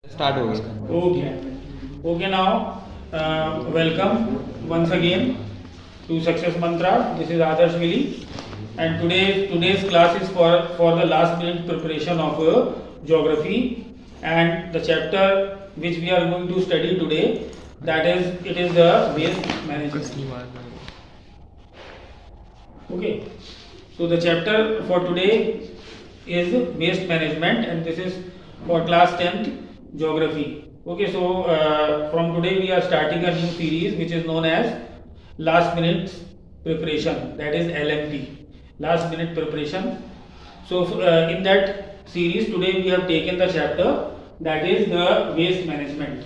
Start हो गया. Okay. Okay now, welcome once again to Success Mantra. This is Adarsh Vili, and today's class is for the last minute preparation of geography, and the chapter which we are going to study today, that is it is the waste management. Okay. So the chapter for today is waste management, and this is for class 10th geography. Okay, so from today we are starting a new series which is known as last minute preparation, that is LMP, last minute preparation. So in that series today we have taken the chapter that is the waste management.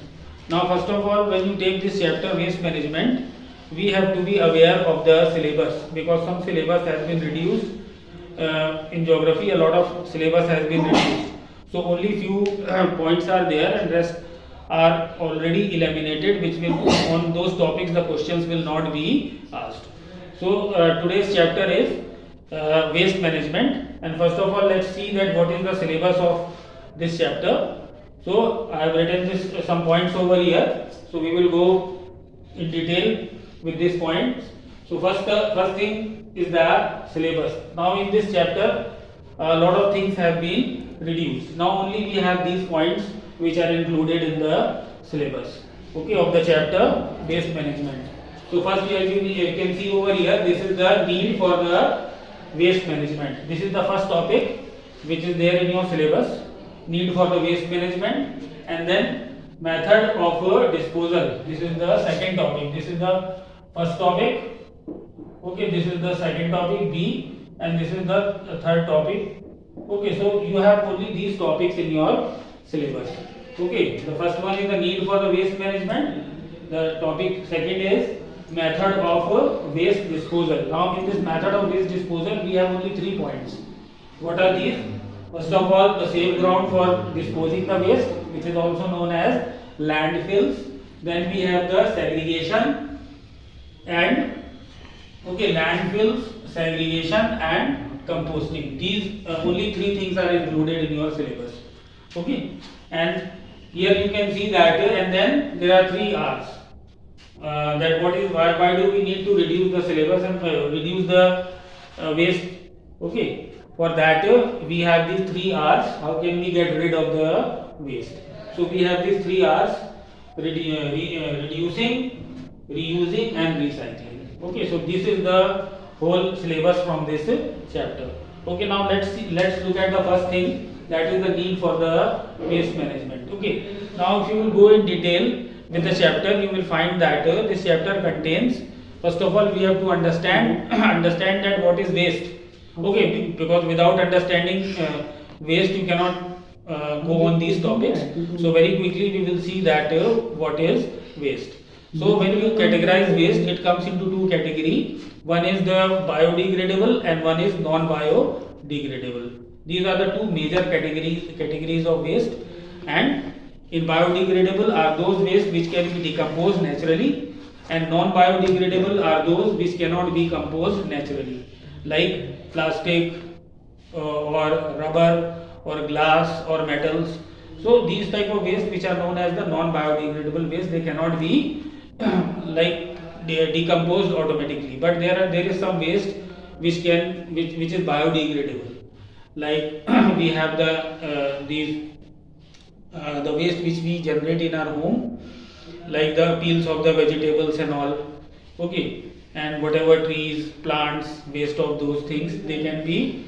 Now first of all, when you take this chapter waste management, we have to be aware of the syllabus, because some syllabus has been reduced. In geography a lot of syllabus has been reduced, so only few points are there and rest are already eliminated, which will on those topics the questions will not be asked. So today's chapter is waste management, and first of all let's see that what is the syllabus of this chapter. So I have written this some points over here, so we will go in detail with these points. So first thing is the syllabus. Now in this chapter a lot of things have been reduced. Now only we have these points which are included in the syllabus, okay, of the chapter waste management. So first as you can see over here, this is the need for the waste management. This is the first topic which is there in your syllabus, need for the waste management, and then method of disposal. This is the second topic. This is the first topic. Okay, this is the second topic B, and this is the third topic. Okay, so you have only these topics in your syllabus. Okay, the first one is the need for the waste management. The topic second is method of waste disposal. Now in this method of waste disposal we have only 3 points. What are these? First of all, the safe ground for disposing the waste, which is also known as landfills. Then we have the segregation and landfills, segregation and composting. These only 3 things are included in your syllabus. Okay, and here you can see that, and then there are 3 R's. That what is why do we need to reduce the syllabus and reduce the waste? Okay, for that we have these 3 R's. How can we get rid of the waste? So we have these 3 R's: reducing, reusing and recycling. Okay, so this is the whole syllabus from this chapter. Okay, now let's look at the first thing, that is the need for the waste management. Okay, now if you will go in detail with the chapter, you will find that this chapter contains, first of all we have to understand understand that what is waste. Okay, because without understanding waste you cannot go on these topics. So very quickly we will see that what is waste. So when you categorize waste, it comes into 2 categories. One is the biodegradable and one is non-biodegradable. These are the 2 major categories of waste. And in biodegradable are those waste which can be decomposed naturally, and non-biodegradable are those which cannot be composed naturally, like plastic or rubber or glass or metals. So these type of waste which are known as the non-biodegradable waste, they cannot be they are decomposed automatically, but there is some waste which is biodegradable, like we have the waste which we generate in our home, like the peels of the vegetables and all. Okay, and whatever trees, plants, waste of those things, they can be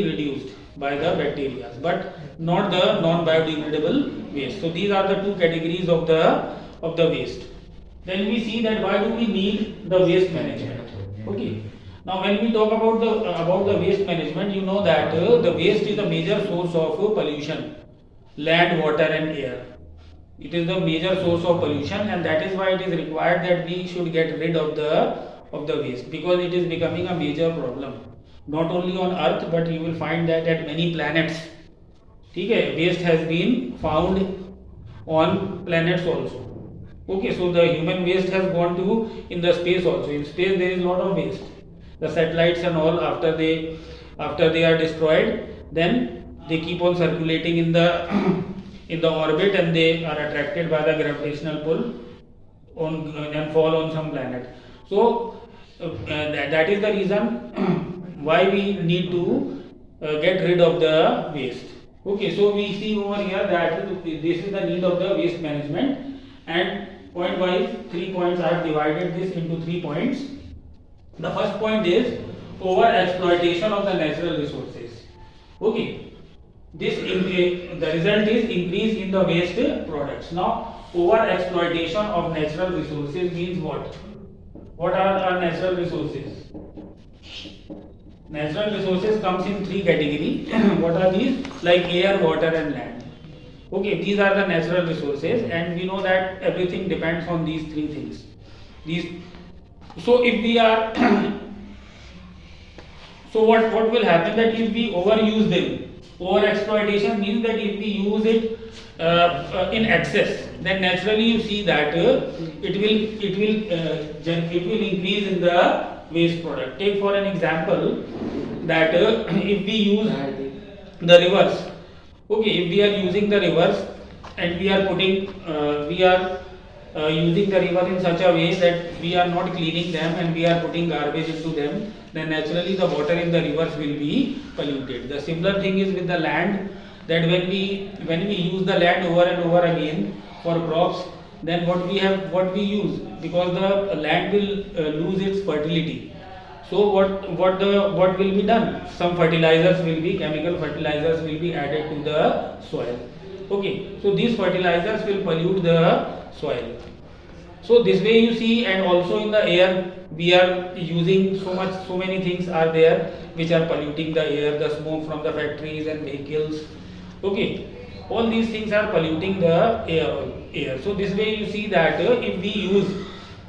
reduced by the bacteria, but not the non-biodegradable waste. So these are the 2 categories of the waste. Then we see that why do we need the waste management. Okay, now when we talk about the waste management, you know that the waste is a major source of pollution, land, water and air. It is the major source of pollution, and that is why it is required that we should get rid of the waste, because it is becoming a major problem not only on earth, but you will find that at many planets. Okay, waste has been found on planets also. Okay, so the human waste has gone to in the space also. In space there is a lot of waste. The satellites and all, after they are destroyed, then they keep on circulating in the in the orbit and they are attracted by the gravitational pull on and fall on some planet. So that is the reason why we need to get rid of the waste. Okay, so we see over here that this is the need of the waste management, and point wise 3 points. I have divided this into 3 points. The first point is over exploitation of the natural resources. Okay, the result is increase in the waste products. Now over exploitation of natural resources means what? What are our natural resources? Natural resources comes in 3 categories. What are these? Like air, water and land. Okay, these are the natural resources, and we know that everything depends on these 3 things. So if we are so what will happen that if we overuse them, over exploitation means that if we use it in excess, then naturally you see that it will increase in the waste product. Take for an example that if we use the rivers, okay, if we are using the rivers and we are putting using the river in such a way that we are not cleaning them and we are putting garbage into them, then naturally the water in the rivers will be polluted. The similar thing is with the land, that when we use the land over and over again for crops, then what we use, because the land will lose its fertility. So what will be done? Some fertilizers will be, chemical fertilizers will be added to the soil. Okay, so these fertilizers will pollute the soil. So this way you see, and also in the air we are using so many things are there which are polluting the air, the smoke from the factories and vehicles. Okay, all these things are polluting the air. So this way you see that if we use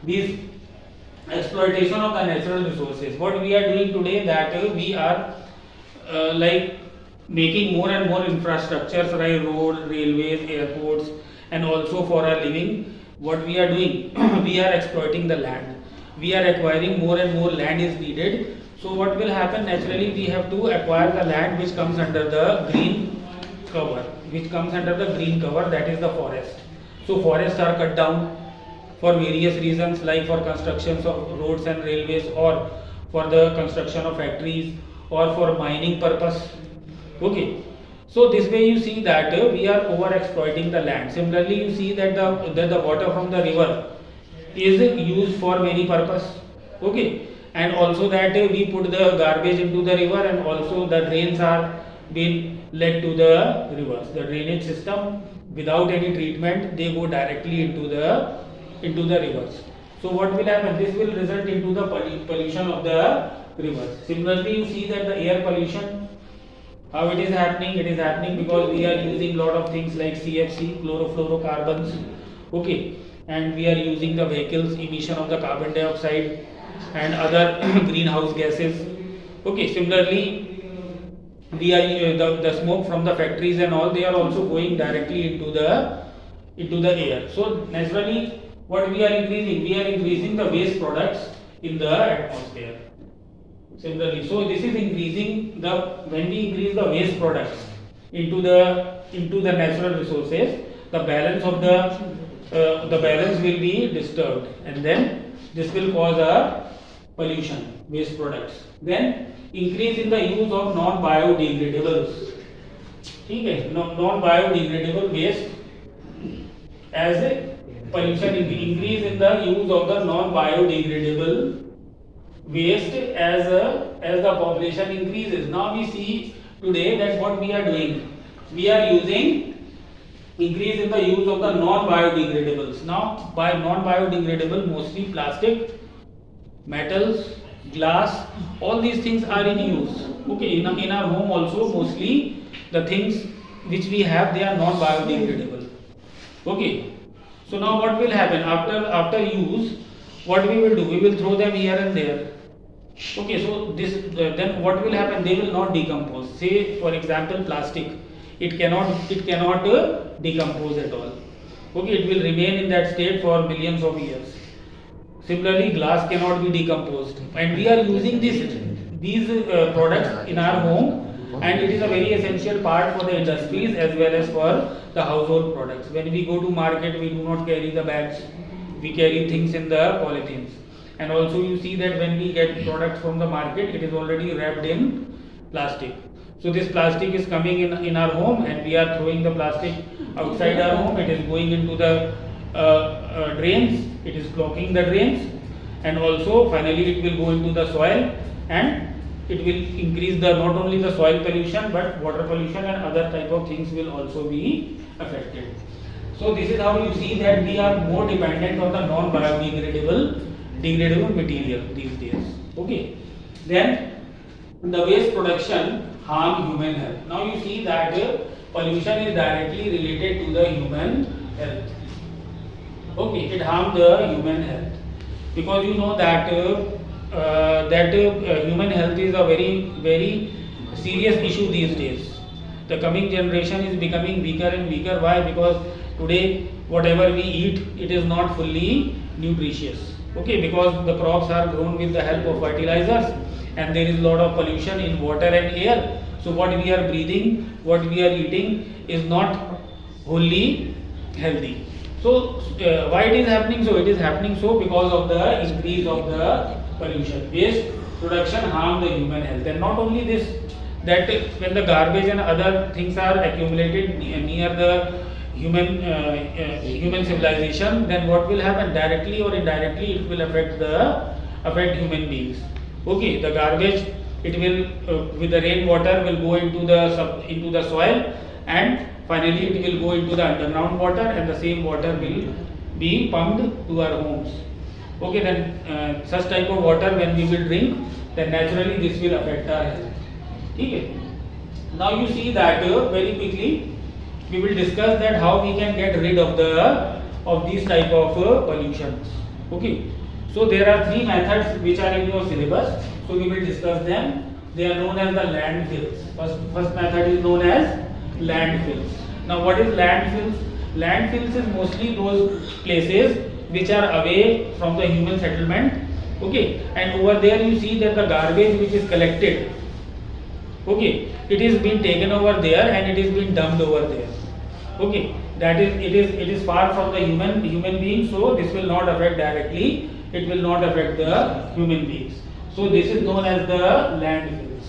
these exploitation of the natural resources, what we are doing today, that we are like making more and more infrastructures like road, railways, airports, and also for our living. What we are doing, we are exploiting the land. We are acquiring more and more land is needed. So what will happen? Naturally, we have to acquire the land which comes under the green cover, that is the forest. So forests are cut down for various reasons, like for constructions of roads and railways, or for the construction of factories, or for mining purpose. Okay, so this way you see that we are over exploiting the land. Similarly, you see that the water from the river is used for many purpose. Okay, and also that we put the garbage into the river, and also the drains are being led to the rivers. The drainage system, without any treatment, they go directly into the rivers. So what will happen? This will result into the pollution of the rivers. Similarly, you see that the air pollution, how it is happening? It is happening because we are using lot of things like CFC, chlorofluorocarbons. Okay, and we are using the vehicles, emission of the carbon dioxide and other greenhouse gases. Okay, similarly, we are the smoke from the factories and all, they are also going directly into the air. So naturally, what we are increasing? We are increasing the waste products in the atmosphere. Similarly, so this is increasing when we increase the waste products into the natural resources, the balance of the balance will be disturbed, and then this will cause a pollution, waste products. Then increase in the use of non-biodegradables. Okay, non-biodegradable waste as a pollution, increase in the use of the non-biodegradable waste as the population increases. Now we see today that what we are doing, we are using increase in the use of the non-biodegradables. Now by non-biodegradable, mostly plastic, metals, glass, all these things are in use. Okay, in our home also, mostly the things which we have, they are non-biodegradable. Okay, so now what will happen after use? What we will do? We will throw them here and there. Okay, so this then what will happen? They will not decompose. Say for example, plastic, it cannot decompose at all. Okay, it will remain in that state for millions of years. Similarly, glass cannot be decomposed, and we are using these products in our home, and it is a very essential part for the industries as well as for the household products. When we go to market, we do not carry the bags, we carry things in the polythenes. And also you see that when we get products from the market, it is already wrapped in plastic. So this plastic is coming in our home, and we are throwing the plastic outside our home. It is going into the drains, it is clogging the drains, and also finally it will go into the soil, and it will increase the not only the soil pollution but water pollution and other type of things will also be affected. So this is how you see that we are more dependent on the non-biodegradable material these days. Okay. Then the waste production harm human health. Now you see that pollution is directly related to the human health. Okay, it harms the human health because you know that human health is a very serious issue these days. The coming generation is becoming weaker and weaker. Why? Because today whatever we eat, it is not fully nutritious. Okay, because the crops are grown with the help of fertilizers, and there is a lot of pollution in water and air. So what we are breathing, what we are eating is not wholly healthy. So why it is happening? So it is happening so because of the increase of the pollution. Waste production harm the human health, and not only this, that when the garbage and other things are accumulated near the human civilization, then what will happen? Directly or indirectly, it will affect human beings. Okay, the garbage, it will with the rainwater will go into the soil, and finally it will go into the underground water, and the same water will be pumped to our homes. Okay, then such type of water when we will drink, then naturally this will affect our health. Okay. Now you see that very quickly we will discuss that how we can get rid of these type of pollutions. Okay. So there are three methods which are in your syllabus. So we will discuss them. They are known as the landfills. First method is known as landfills. Now what is landfills? Landfills is mostly those places which are away from the human settlement. Okay, and over there you see that the garbage which is collected, okay, it is being taken over there and it is being dumped over there. Okay, that is it is far from the human being, so this will not affect directly, it will not affect the human beings. So this is known as the landfills,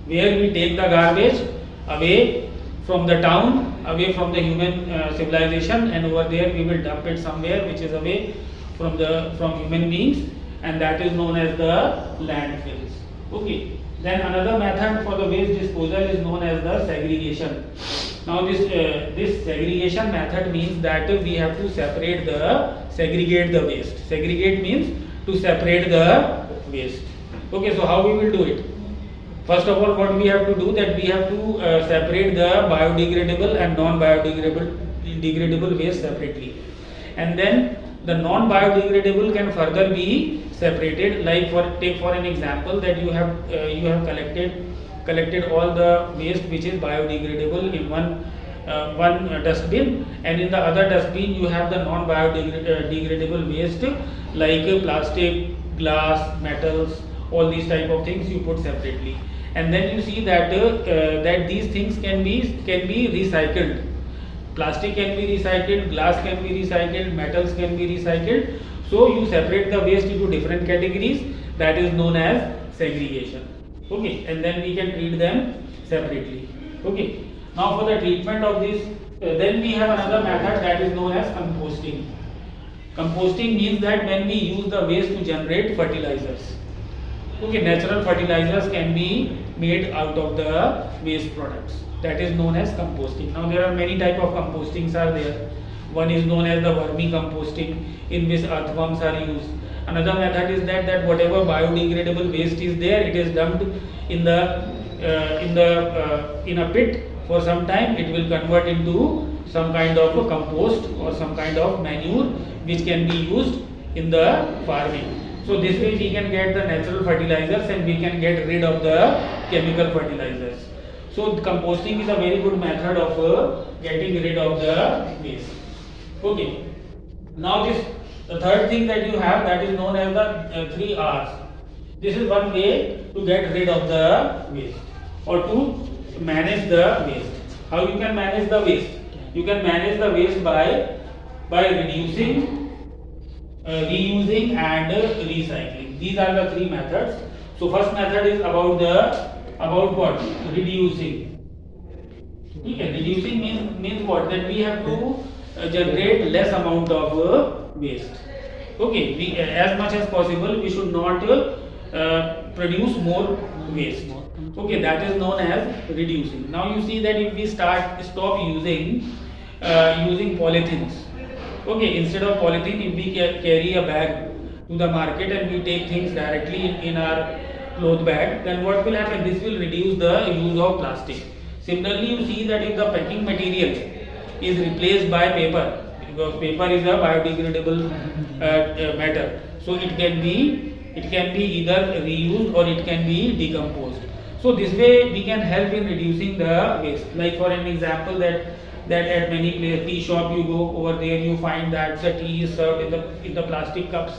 where we take the garbage away from the town, away from the human civilization, and over there we will dump it somewhere which is away from human beings, and that is known as the landfills. Okay. Then another method for the waste disposal is known as the segregation. Now this segregation method means that we have to segregate the waste. Segregate means to separate the waste. Okay, so how we will do it? First of all, what we have to do, that we have to separate the biodegradable and non-biodegradable waste separately, and then the non-biodegradable can further be separated. Like take for an example that you have collected all the waste which is biodegradable in one dustbin, and in the other dustbin you have the non-biodegradable waste like plastic, glass, metals, all these type of things you put separately. And then you see that these things can be recycled. Plastic can be recycled, glass can be recycled, metals can be recycled. So you separate the waste into different categories. That is known as segregation. Okay, and then we can treat them separately. Okay. Now for the treatment of this, then we have another method that is known as composting. Composting means that when we use the waste to generate fertilizers. Okay, natural fertilizers can be made out of the waste products. That is known as composting. Now there are many type of compostings are there. One is known as the vermicomposting, in which earthworms are used. Another method is that whatever biodegradable waste is there, it is dumped in a pit for some time. It will convert into some kind of a compost or some kind of manure which can be used in the farming. So this way we can get the natural fertilizers and we can get rid of the chemical fertilizers. So composting is a very good method of getting rid of the waste. Okay. Now the third thing that you have, that is known as the 3 R's. This is one way to get rid of the waste or to manage the waste. How you can manage the waste? You can manage the waste by reducing, reusing and recycling. These are the three methods. So first method is about what? Reducing. Okay, reducing means what? That we have to generate less amount of waste. Okay, we as much as possible we should not produce more waste. Okay, that is known as reducing. Now you see that if we stop using polythenes. Okay, instead of polythene, if we carry a bag to the market and we take things directly in our cloth bag, then what will happen? This will reduce the use of plastic. Similarly, you see that if the packing material is replaced by paper, because paper is a biodegradable matter, so it can be either reused or it can be decomposed. So this way we can help in reducing the waste. Like for an example, that at many places, tea shop, you go over there, you find that the tea is served in the plastic cups.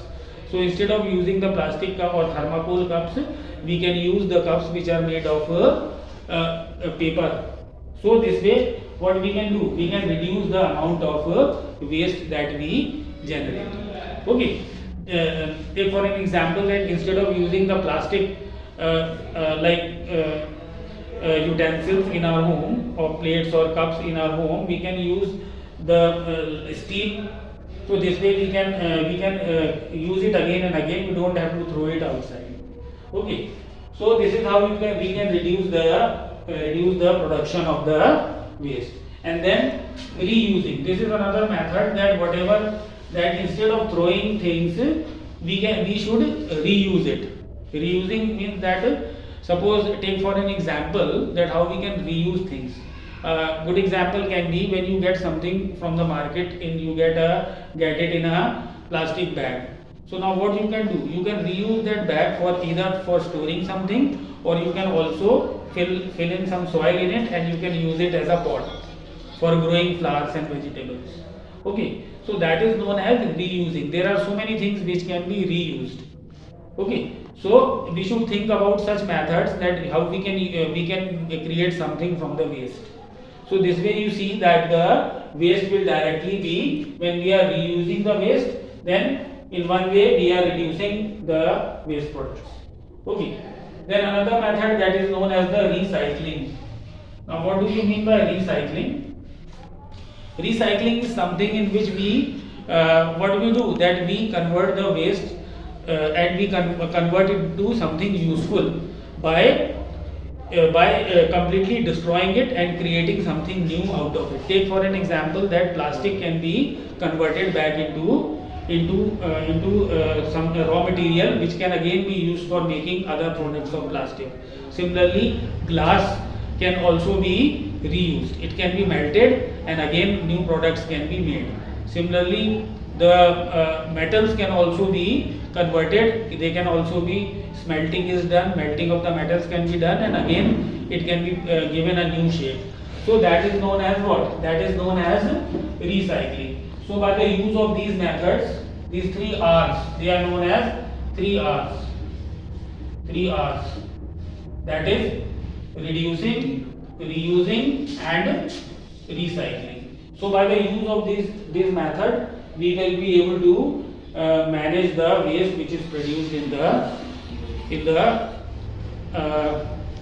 So instead of using the plastic cup or thermocol cups, we can use the cups which are made of paper. So this way, what we can do? We can reduce the amount of waste that we generate. Okay. Take for an example that instead of using the plastic utensils in our home or plates or cups in our home, we can use the steel. So this way we can use it again and again. We don't have to throw it outside. Okay. So this is how we can reduce the production of the waste. And then reusing. This is another method that whatever that instead of throwing things, we should reuse it. Reusing means that suppose take for an example that how we can reuse things. Good example can be when you get something from the market and you get it in a plastic bag. So now what you can do? You can reuse that bag for either for storing something, or you can also fill in some soil in it and you can use it as a pot for growing flowers and vegetables. Okay, so that is known as reusing. There are so many things which can be reused. Okay, so we should think about such methods that how we can create something from the waste. So this way you see that the waste will directly be, when we are reusing the waste, then in one way we are reducing the waste products. Okay, then another method that is known as the recycling. Now what do you mean by recycling? Recycling is something in which we what we do, that we convert the waste and we convert it to something useful by completely destroying it and creating something new out of it. Take for an example that plastic can be converted back into some raw material which can again be used for making other products of plastic. Similarly, glass can also be reused. It can be melted and again new products can be made. Similarly, the metals can also be converted. They can also be, smelting is done, melting of the metals can be done, and again it can be given a new shape. So that is known as what? That is known as recycling. So by the use of these methods, these 3 R's, they are known as 3 R's. 3 R's. That is reducing, reusing and recycling. So by the use of this method, we will be able to manage the waste which is produced in the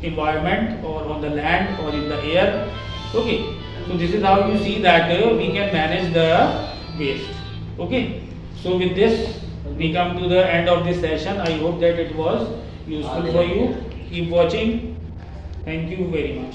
environment or on the land or in the air. Okay, so this is how you see that we can manage the waste. Okay, so with this we come to the end of this session. I hope that it was useful for you. Keep watching. Thank you very much.